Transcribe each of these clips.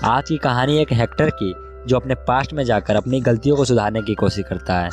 आज की कहानी एक हेक्टर की जो अपने पास्ट में जाकर अपनी गलतियों को सुधारने की कोशिश करता है,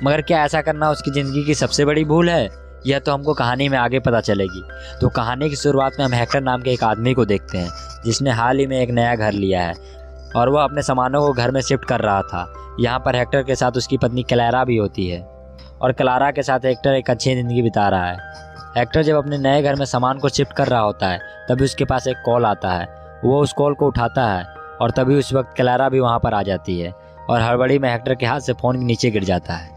मगर क्या ऐसा करना उसकी ज़िंदगी की सबसे बड़ी भूल है? यह तो हमको कहानी में आगे पता चलेगी। तो कहानी की शुरुआत में हम हेक्टर नाम के एक आदमी को देखते हैं जिसने हाल ही में एक नया घर लिया है और वह अपने सामानों को घर में शिफ्ट कर रहा था। यहाँ पर हेक्टर के साथ उसकी पत्नी क्लारा भी होती है और क्लारा के साथ हेक्टर एक अच्छी ज़िंदगी बिता रहा है। हेक्टर जब अपने नए घर में सामान को शिफ्ट कर रहा होता है तभी उसके पास एक कॉल आता है। वो उस कॉल को उठाता है और तभी उस वक्त क्लारा भी वहाँ पर आ जाती है और हड़बड़ी में हेक्टर के हाथ से फ़ोन नीचे गिर जाता है।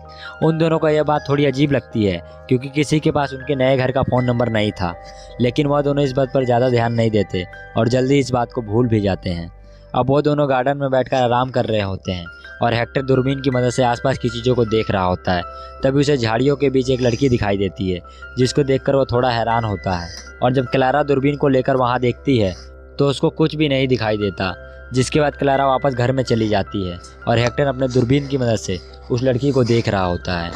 उन दोनों को यह बात थोड़ी अजीब लगती है क्योंकि किसी के पास उनके नए घर का फ़ोन नंबर नहीं था, लेकिन वह दोनों इस बात पर ज़्यादा ध्यान नहीं देते और जल्दी इस बात को भूल भी जाते हैं। अब वो दोनों गार्डन में बैठकर आराम कर रहे होते हैं और हेक्टर दूरबीन की मदद से आसपास की चीज़ों को देख रहा होता है। तभी उसे झाड़ियों के बीच एक लड़की दिखाई देती है जिसको देखकर वो थोड़ा हैरान होता है और जब क्लारा दूरबीन को लेकर वहाँ देखती है तो उसको कुछ भी नहीं दिखाई देता। जिसके बाद क्लारा वापस घर में चली जाती है और हेक्टर अपने दूरबीन की मदद से उस लड़की को देख रहा होता है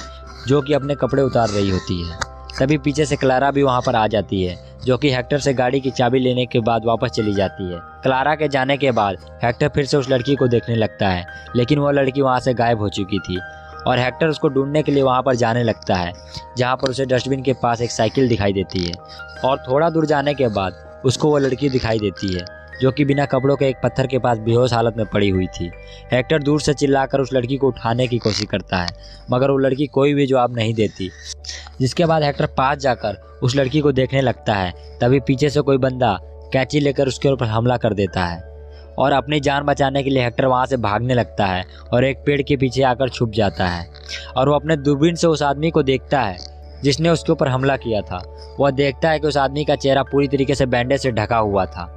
जो कि अपने कपड़े उतार रही होती है। तभी पीछे से क्लारा भी वहाँ पर आ जाती है जो कि हेक्टर से गाड़ी की चाबी लेने के बाद वापस चली जाती है। क्लारा के जाने के बाद हेक्टर फिर से उस लड़की को देखने लगता है, लेकिन वह लड़की वहाँ से गायब हो चुकी थी और हेक्टर उसको ढूंढने के लिए वहाँ पर जाने लगता है, जहाँ पर उसे डस्टबिन के पास एक साइकिल दिखाई देती है और थोड़ा दूर जाने के बाद उसको वो लड़की दिखाई देती है जो कि बिना कपड़ों के एक पत्थर के पास बेहोश हालत में पड़ी हुई थी। हेक्टर दूर से चिल्लाकर उस लड़की को उठाने की कोशिश करता है मगर वो लड़की कोई भी जवाब नहीं देती। जिसके बाद हेक्टर पास जाकर उस लड़की को देखने लगता है। तभी पीछे से कोई बंदा कैंची लेकर उसके ऊपर हमला कर देता है और अपनी जान बचाने के लिए हेक्टर वहाँ से भागने लगता है और एक पेड़ के पीछे आकर छुप जाता है और वो अपने दूरबीन से उस आदमी को देखता है जिसने उसके ऊपर हमला किया था। वह देखता है कि उस आदमी का चेहरा पूरी तरीके से बैंडेज से ढका हुआ था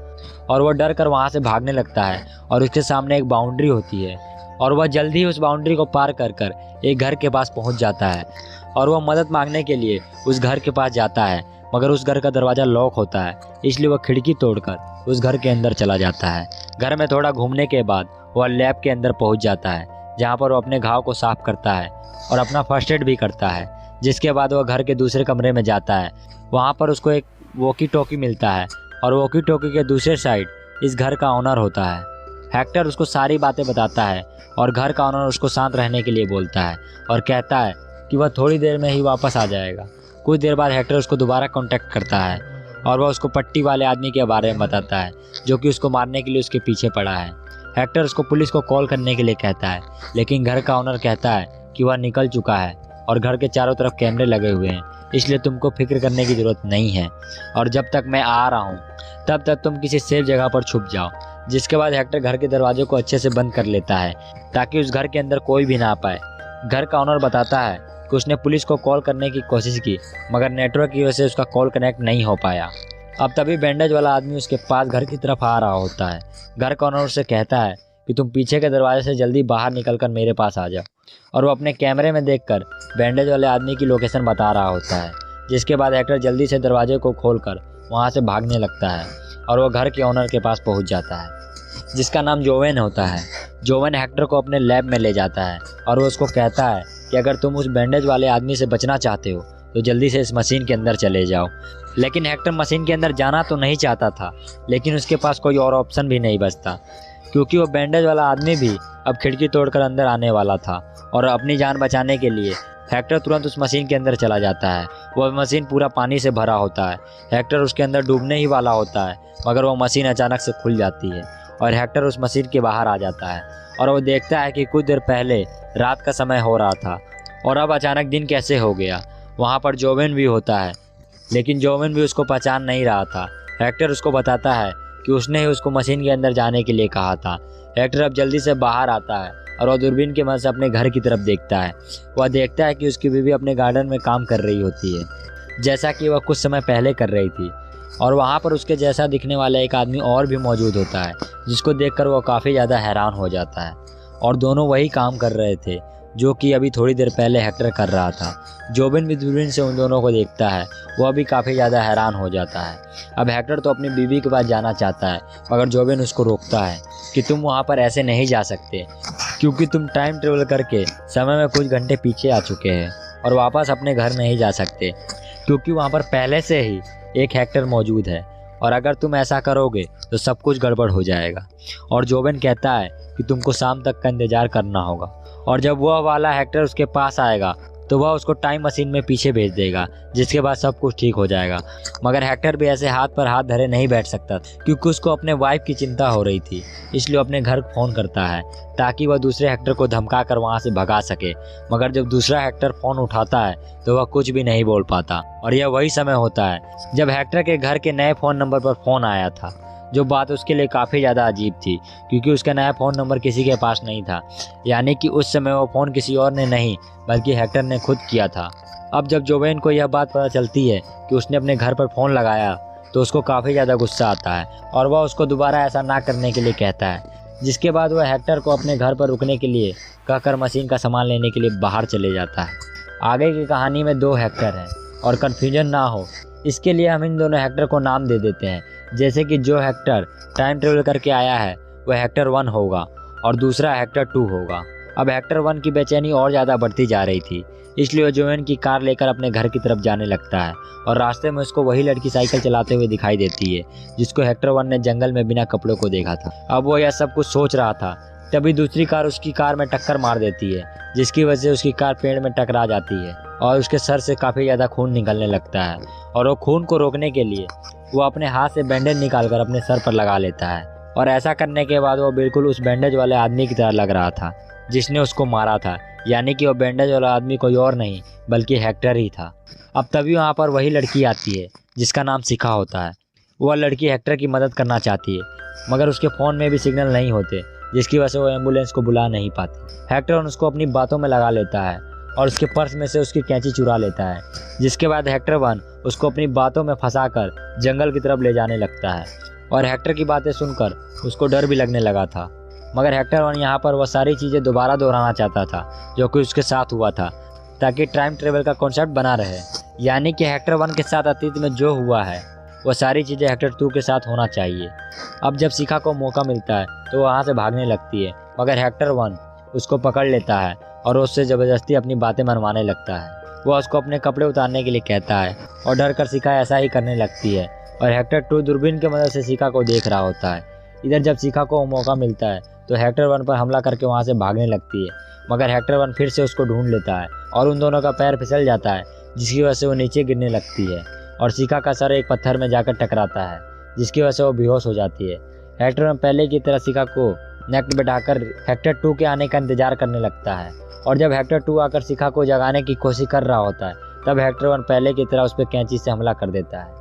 और वह डर कर वहाँ से भागने लगता है और उसके सामने एक बाउंड्री होती है और वह जल्दी ही उस बाउंड्री को पार कर कर एक घर के पास पहुँच जाता है और वह मदद मांगने के लिए उस घर के पास जाता है, मगर उस घर का दरवाज़ा लॉक होता है, इसलिए वह खिड़की तोड़कर उस घर के अंदर चला जाता है। घर में थोड़ा घूमने के बाद वह लैब के अंदर पहुँच जाता है जहाँ पर वो अपने घाव को साफ करता है और अपना फर्स्ट एड भी करता है। जिसके बाद वह घर के दूसरे कमरे में जाता है। वहाँ पर उसको एक वॉकी टॉकी मिलता है और वॉकी टॉकी के दूसरे साइड इस घर का ओनर होता है। हेक्टर उसको सारी बातें बताता है और घर का ओनर उसको शांत रहने के लिए बोलता है और कहता है कि वह थोड़ी देर में ही वापस आ जाएगा। कुछ देर बाद हेक्टर उसको दोबारा कांटेक्ट करता है और वह उसको पट्टी वाले आदमी के बारे में बताता है जो कि उसको मारने के लिए उसके पीछे पड़ा है। हेक्टर उसको पुलिस को कॉल करने के लिए कहता है, लेकिन घर का ओनर कहता है कि वह निकल चुका है और घर के चारों तरफ कैमरे लगे हुए हैं, इसलिए तुमको फिक्र करने की ज़रूरत नहीं है और जब तक मैं आ रहा हूँ तब तक तुम किसी सेफ जगह पर छुप जाओ। जिसके बाद हेक्टर घर के दरवाजे को अच्छे से बंद कर लेता है ताकि उस घर के अंदर कोई भी ना आ पाए। घर का ओनर बताता है कि उसने पुलिस को कॉल करने की कोशिश की मगर नेटवर्क की वजह से उसका कॉल कनेक्ट नहीं हो पाया। अब तभी बैंडेज वाला आदमी उसके पास घर की तरफ आ रहा होता है। घर का ओनर उससे कहता है कि तुम पीछे के दरवाजे से जल्दी बाहर निकलकर मेरे पास आ जाओ और वो अपने कैमरे में देखकर बैंडेज वाले आदमी की लोकेशन बता रहा होता है। जिसके बाद हेक्टर जल्दी से दरवाजे को खोलकर वहाँ से भागने लगता है और वो घर के ओनर के पास पहुँच जाता है जिसका नाम जोवेन होता है। जोवेन हेक्टर को अपने लैब में ले जाता है और वो उसको कहता है कि अगर तुम उस बैंडेज वाले आदमी से बचना चाहते हो तो जल्दी से इस मशीन के अंदर चले जाओ। लेकिन हेक्टर मशीन के अंदर जाना तो नहीं चाहता था, लेकिन उसके पास कोई और ऑप्शन भी नहीं बचता क्योंकि वो बैंडेज वाला आदमी भी अब खिड़की तोड़कर अंदर आने वाला था और अपनी जान बचाने के लिए हेक्टर तुरंत उस मशीन के अंदर चला जाता है। वह मशीन पूरा पानी से भरा होता है। हेक्टर उसके अंदर डूबने ही वाला होता है मगर वो मशीन अचानक से खुल जाती है और हेक्टर उस मशीन के बाहर आ जाता है और वो देखता है कि कुछ देर पहले रात का समय हो रहा था और अब अचानक दिन कैसे हो गया। वहाँ पर जोवेन भी होता है, लेकिन जोवेन भी उसको पहचान नहीं रहा था। हेक्टर उसको बताता है कि उसने ही उसको मशीन के अंदर जाने के लिए कहा था। हेक्टर अब जल्दी से बाहर आता है और वह दूरबीन की मदद से अपने घर की तरफ देखता है। वह देखता है कि उसकी बीवी अपने गार्डन में काम कर रही होती है जैसा कि वह कुछ समय पहले कर रही थी और वहाँ पर उसके जैसा दिखने वाला एक आदमी और भी मौजूद होता है जिसको देखकर वह काफ़ी ज़्यादा हैरान हो जाता है और दोनों वही काम कर रहे थे जो कि अभी थोड़ी देर पहले हेक्टर कर रहा था। जोवेन भी दूरबीन से उन दोनों को देखता है, वह भी काफ़ी ज़्यादा हैरान हो जाता है। अब हेक्टर तो अपनी बीवी के पास जाना चाहता है मगर जोवेन उसको रोकता है कि तुम वहाँ पर ऐसे नहीं जा सकते क्योंकि तुम टाइम ट्रेवल करके समय में कुछ घंटे पीछे आ चुके हैं और वापस अपने घर नहीं जा सकते क्योंकि वहाँ पर पहले से ही एक हेक्टर मौजूद है और अगर तुम ऐसा करोगे तो सब कुछ गड़बड़ हो जाएगा। और जोवेन कहता है कि तुमको शाम तक का इंतज़ार करना होगा, और जब वह वाला हेक्टर उसके पास आएगा तो वह उसको टाइम मशीन में पीछे भेज देगा, जिसके बाद सब कुछ ठीक हो जाएगा। मगर हेक्टर भी ऐसे हाथ पर हाथ धरे नहीं बैठ सकता क्योंकि उसको अपने वाइफ की चिंता हो रही थी, इसलिए अपने घर फ़ोन करता है ताकि वह दूसरे हेक्टर को धमका कर वहाँ से भगा सके। मगर जब दूसरा हेक्टर फ़ोन उठाता है तो वह कुछ भी नहीं बोल पाता, और यह वही समय होता है जब हेक्टर के घर के नए फ़ोन नंबर पर फ़ोन आया था। जो बात उसके लिए काफ़ी ज़्यादा अजीब थी क्योंकि उसका नया फ़ोन नंबर किसी के पास नहीं था, यानी कि उस समय वो फ़ोन किसी और ने नहीं बल्कि हेक्टर ने खुद किया था। अब जब जोवेन को यह बात पता चलती है कि उसने अपने घर पर फ़ोन लगाया तो उसको काफ़ी ज़्यादा गुस्सा आता है और वह उसको दोबारा ऐसा ना करने के लिए कहता है, जिसके बाद वह हेक्टर को अपने घर पर रुकने के लिए कहकर मशीन का सामान लेने के लिए बाहर चले जाता है। आगे की कहानी में 2 हेक्टर हैं और कन्फ्यूजन ना हो इसके लिए हम इन दोनों हेक्टर को नाम दे देते हैं, जैसे कि जो हेक्टर टाइम ट्रेवल करके आया है वह हेक्टर 1 होगा और दूसरा हेक्टर 2 होगा। अब हेक्टर 1 की बेचैनी और ज़्यादा बढ़ती जा रही थी, इसलिए वो जोवेन की कार लेकर अपने घर की तरफ जाने लगता है और रास्ते में उसको वही लड़की साइकिल चलाते हुए दिखाई देती है जिसको हेक्टर 1 ने जंगल में बिना कपड़ों को देखा था। अब वो यह सब कुछ सोच रहा था, तभी दूसरी कार उसकी कार में टक्कर मार देती है, जिसकी वजह से उसकी कार पेड़ में टकरा जाती है और उसके सर से काफ़ी ज़्यादा खून निकलने लगता है। और वो खून को रोकने के लिए वो अपने हाथ से बैंडेज निकालकर अपने सर पर लगा लेता है, और ऐसा करने के बाद वो बिल्कुल उस बैंडेज वाले आदमी की तरह लग रहा था जिसने उसको मारा था, यानी कि वो बैंडेज वाला आदमी कोई और नहीं बल्कि हेक्टर ही था। अब तभी वहाँ पर वही लड़की आती है जिसका नाम शिखा होता है। वह लड़की हेक्टर की मदद करना चाहती है, मगर उसके फ़ोन में भी सिग्नल नहीं होते, जिसकी वजह से वो एम्बुलेंस को बुला नहीं पाती। हेक्टर उसको अपनी बातों में लगा लेता है और उसके पर्स में से उसकी कैंची चुरा लेता है, जिसके बाद हेक्टर 1 उसको अपनी बातों में फंसाकर जंगल की तरफ ले जाने लगता है। और हेक्टर की बातें सुनकर उसको डर भी लगने लगा था, मगर हेक्टर 1 यहाँ पर वह सारी चीज़ें दोबारा दोहराना चाहता था जो कि उसके साथ हुआ था, ताकि टाइम ट्रेवल का कॉन्सेप्ट बना रहे, यानी कि हेक्टर 1 के साथ अतीत में जो हुआ है वह सारी चीज़ें हेक्टर 2 के साथ होना चाहिए। अब जब शिखा को मौका मिलता है तो वहाँ से भागने लगती है, मगर हेक्टर 1 उसको पकड़ लेता है और उससे ज़बरदस्ती अपनी बातें मनवाने लगता है। वह उसको अपने कपड़े उतारने के लिए कहता है और डर कर शिखा ऐसा ही करने लगती है, और हेक्टर 2 दूरबीन की मदद से शिखा को देख रहा होता है। इधर जब शिखा को मौका मिलता है तो हेक्टर 1 पर हमला करके वहाँ से भागने लगती है, मगर हेक्टर 1 फिर से उसको ढूंढ लेता है और उन दोनों का पैर फिसल जाता है, जिसकी वजह से वो नीचे गिरने लगती है और शिखा का सर एक पत्थर में जाकर टकराता है, जिसकी वजह से वो बेहोश हो जाती है। हेक्टर 1 पहले की तरह शिखा को नेक बैठाकर हेक्टर 2 के आने का इंतजार करने लगता है, और जब हेक्टर 2 आकर शिखा को जगाने की कोशिश कर रहा होता है तब हेक्टर 1 पहले की तरह उस पर कैंची से हमला कर देता है,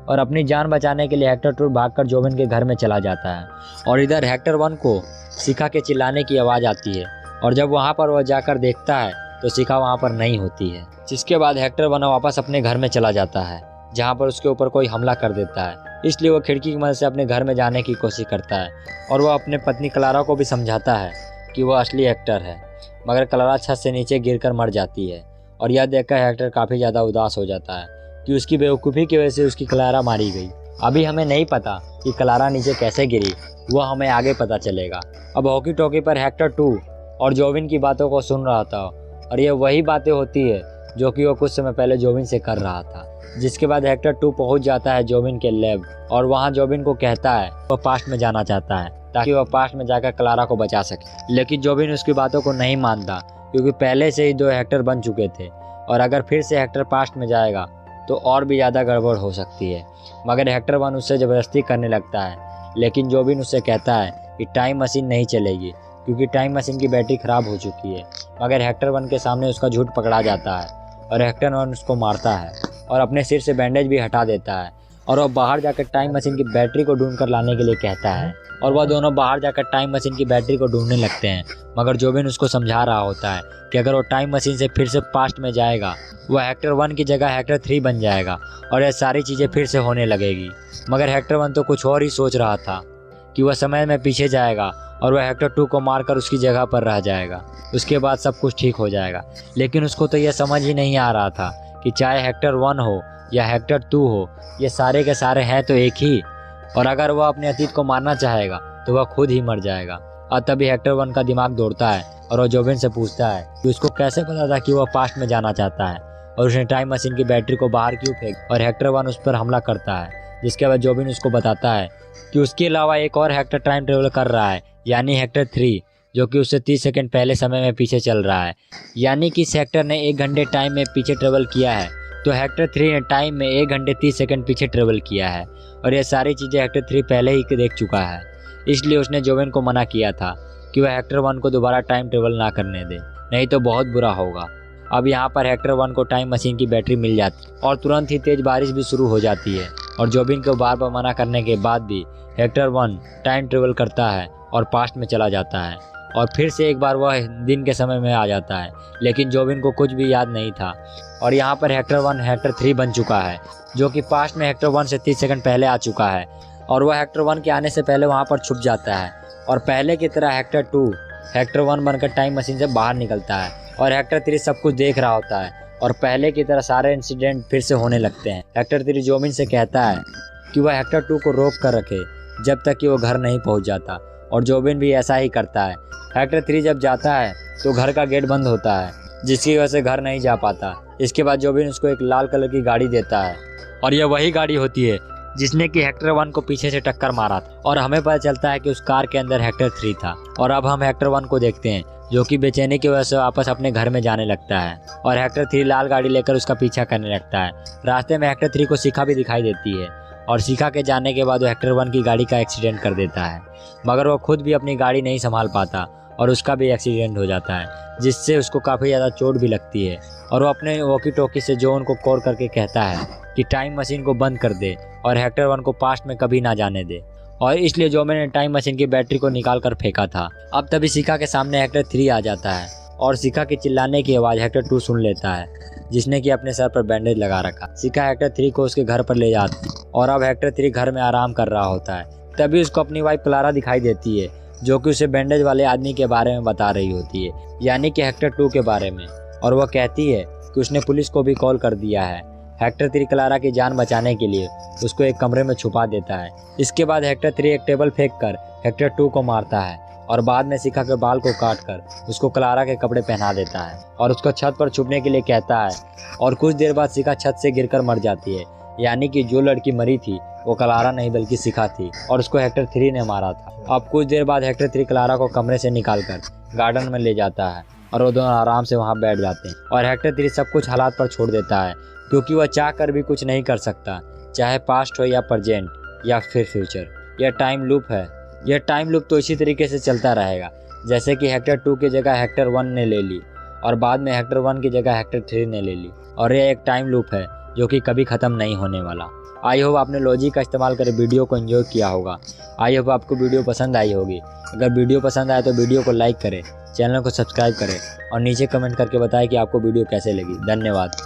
और अपनी जान बचाने के लिए हेक्टर 2 भागकर जोवेन के घर में चला जाता है। और इधर हेक्टर 1 को शिखा के चिल्लाने की आवाज़ आती है, और जब वहाँ पर वह जाकर देखता है तो शिखा वहाँ पर नहीं होती है, जिसके बाद हेक्टर 1 वापस अपने घर में चला जाता है जहाँ पर उसके ऊपर कोई हमला कर देता है। इसलिए वो खिड़की की मदद से अपने घर में जाने की कोशिश करता है, और वह अपने पत्नी क्लारा को भी समझाता है कि वह असली हेक्टर है, मगर क्लारा छत से नीचे गिरकर मर जाती है। और यह देखकर हेक्टर काफ़ी ज़्यादा उदास हो जाता है कि उसकी बेवकूफ़ी की वजह से उसकी क्लारा मारी गई। अभी हमें नहीं पता कि क्लारा नीचे कैसे गिरी, वह हमें आगे पता चलेगा। अब हॉकी टॉकी पर हेक्टर 2 और जोवेन की बातों को सुन रहा था, और यह वही बातें होती है जो कि वो कुछ समय पहले जोवेन से कर रहा था। जिसके बाद हेक्टर 2 पहुंच जाता है जोवेन के लैब, और वहां जोवेन को कहता है वह पास्ट में जाना चाहता है ताकि वह पास्ट में जाकर क्लारा को बचा सके। लेकिन जोवेन उसकी बातों को नहीं मानता क्योंकि पहले से ही 2 हेक्टर बन चुके थे, और अगर फिर से हेक्टर पास्ट में जाएगा तो और भी ज़्यादा गड़बड़ हो सकती है। मगर हेक्टर 1 उससे ज़बरदस्ती करने लगता है, लेकिन जोवेन उससे कहता है कि टाइम मशीन नहीं चलेगी क्योंकि टाइम मशीन की बैटरी ख़राब हो चुकी है। मगर हेक्टर 1 के सामने उसका झूठ पकड़ा जाता है और हेक्टर 1 उसको मारता है और अपने सिर से बैंडेज भी हटा देता है, और वह बाहर जाकर टाइम मशीन की बैटरी को ढूंढ कर लाने के लिए कहता है, और वह दोनों बाहर जाकर टाइम मशीन की बैटरी को ढूंढने लगते हैं। मगर जोवेन उसको समझा रहा होता है कि अगर वो टाइम मशीन से फिर से पास्ट में जाएगा वह हेक्टर 1 की जगह हेक्टर 3 बन जाएगा और यह सारी चीज़ें फिर से होने लगेगी। मगर हेक्टर 1 तो कुछ और ही सोच रहा था कि वह समय में पीछे जाएगा और वह हेक्टर 2 को मारकर उसकी जगह पर रह जाएगा, उसके बाद सब कुछ ठीक हो जाएगा। लेकिन उसको तो यह समझ ही नहीं आ रहा था कि चाहे हेक्टर 1 हो या हेक्टर 2 हो, ये सारे के सारे हैं तो एक ही, और अगर वह अपने अतीत को मारना चाहेगा तो वह खुद ही मर जाएगा। और तभी हेक्टर 1 का दिमाग दौड़ता है और वह जोवेन से पूछता है कि उसको कैसे पता था कि वह पास्ट में जाना चाहता है और उसने टाइम मशीन की बैटरी को बाहर क्यों फेंक, और हेक्टर 1 उस पर हमला करता है जिसके बाद जोबिन उसको बताता है कि उसके अलावा एक और हेक्टर टाइम ट्रेवल कर रहा है, यानी हेक्टर 3, जो कि उससे 30 सेकंड पहले समय में पीछे चल रहा है। यानी कि इस हेक्टर ने 1 घंटे टाइम में पीछे ट्रेवल किया है, तो हेक्टर 3 ने टाइम में 1 घंटे 30 सेकंड पीछे ट्रेवल किया है। और ये सारी चीज़ें हेक्टर 3 पहले ही देख चुका है, इसलिए उसने जोबिन को मना किया था कि वह हेक्टर 1 को दोबारा टाइम ट्रेवल ना करने दे, नहीं तो बहुत बुरा होगा। अब यहाँ पर हेक्टर 1 को टाइम मशीन की बैटरी मिल जाती और तुरंत ही तेज़ बारिश भी शुरू हो जाती है। और जोबिन को बार बार मना करने के बाद भी हेक्टर 1 टाइम ट्रेवल करता है और पास्ट में चला जाता है और फिर से एक बार वह दिन के समय में आ जाता है, लेकिन जोबिन को कुछ भी याद नहीं था। और यहाँ पर हेक्टर 1 हेक्टर 3 बन चुका है, जो कि पास्ट में हेक्टर 1 से 30 सेकंड पहले आ चुका है। और वह हेक्टर 1 के आने से पहले वहाँ पर छुप जाता है और पहले की तरह हेक्टर 2 हेक्टर 1 बनकर टाइम मशीन से बाहर निकलता है। और हेक्टर 3 सब कुछ देख रहा होता है और पहले की तरह सारे इंसिडेंट फिर से होने लगते हैं। हेक्टर 3 जोबिन से कहता है कि वह हेक्टर 2 को रोक कर रखे जब तक कि वो घर नहीं पहुंच जाता, और जोबिन भी ऐसा ही करता है। हेक्टर 3 जब जाता है तो घर का गेट बंद होता है, जिसकी वजह से घर नहीं जा पाता। इसके बाद जोबिन उसको एक लाल कलर की गाड़ी देता है और यह वही गाड़ी होती है जिसने कि हेक्टर 1 को पीछे से टक्कर मारा था। और हमें पता चलता है कि उस कार के अंदर हेक्टर 3 था। और अब हम हेक्टर 1 को देखते हैं, जो कि बेचैनी की वजह से वापस अपने घर में जाने लगता है और हेक्टर 3 लाल गाड़ी लेकर उसका पीछा करने लगता है। रास्ते में हेक्टर 3 को शिखा भी दिखाई देती है और शिखा के जाने के बाद वो हेक्टर 1 की गाड़ी का एक्सीडेंट कर देता है, मगर वो खुद भी अपनी गाड़ी नहीं संभाल पाता और उसका भी एक्सीडेंट हो जाता है, जिससे उसको काफ़ी ज़्यादा चोट भी लगती है। और वो अपने वॉकी टॉकी से जोन को कॉल करके कहता है कि टाइम मशीन को बंद कर दे और हेक्टर 1 को पास्ट में कभी ना जाने दे। और इसलिए जो मैंने टाइम मशीन की बैटरी को निकाल कर फेंका था। अब तभी शिखा के सामने हेक्टर 3 आ जाता है और शिखा के चिल्लाने की आवाज़ हेक्टर 2 सुन लेता है, जिसने कि अपने सर पर बैंडेज लगा रखा। शिखा हेक्टर 3 को उसके घर पर ले जाती और अब हेक्टर 3 घर में आराम कर रहा होता है। तभी उसको अपनी वाइफ क्लारा दिखाई देती है, जो कि उसे बैंडेज वाले आदमी के बारे में बता रही होती है, यानी कि हेक्टर 2 के बारे में। और वह कहती है कि उसने पुलिस को भी कॉल कर दिया है। हेक्टर 3 क्लारा की जान बचाने के लिए उसको एक कमरे में छुपा देता है। इसके बाद हेक्टर 3 एक टेबल फेंक कर हेक्टर 2 को मारता है और बाद में शिखा के बाल को काट कर उसको क्लारा के कपड़े पहना देता है और उसको छत पर छुपने के लिए कहता है। और कुछ देर बाद शिखा छत से गिरकर मर जाती है, यानी कि जो लड़की मरी थी वो क्लारा नहीं बल्कि शिखा थी और उसको हेक्टर 3 ने मारा था। अब कुछ देर बाद हेक्टर 3 क्लारा को कमरे से निकालकर गार्डन में ले जाता है और वो दोनों आराम से वहाँ बैठ जाते हैं। और हेक्टर 3 सब कुछ हालात पर छोड़ देता है, क्योंकि वह चाह कर भी कुछ नहीं कर सकता, चाहे पास्ट हो या प्रेजेंट या फिर फ्यूचर। यह टाइम लूप है। यह टाइम लूप तो इसी तरीके से चलता रहेगा, जैसे कि हेक्टर 2 की जगह हेक्टर 1 ने ले ली और बाद में हेक्टर 1 की जगह हेक्टर 3 ने ले ली। और यह एक टाइम लूप है जो कि कभी ख़त्म नहीं होने वाला। आई होप आपने लॉजिक का इस्तेमाल कर वीडियो को एंजॉय किया होगा। आई होप आपको वीडियो पसंद आई होगी। अगर वीडियो पसंद आए तो वीडियो को लाइक करें, चैनल को सब्सक्राइब करें और नीचे कमेंट करके बताएं कि आपको वीडियो कैसे लगी। धन्यवाद।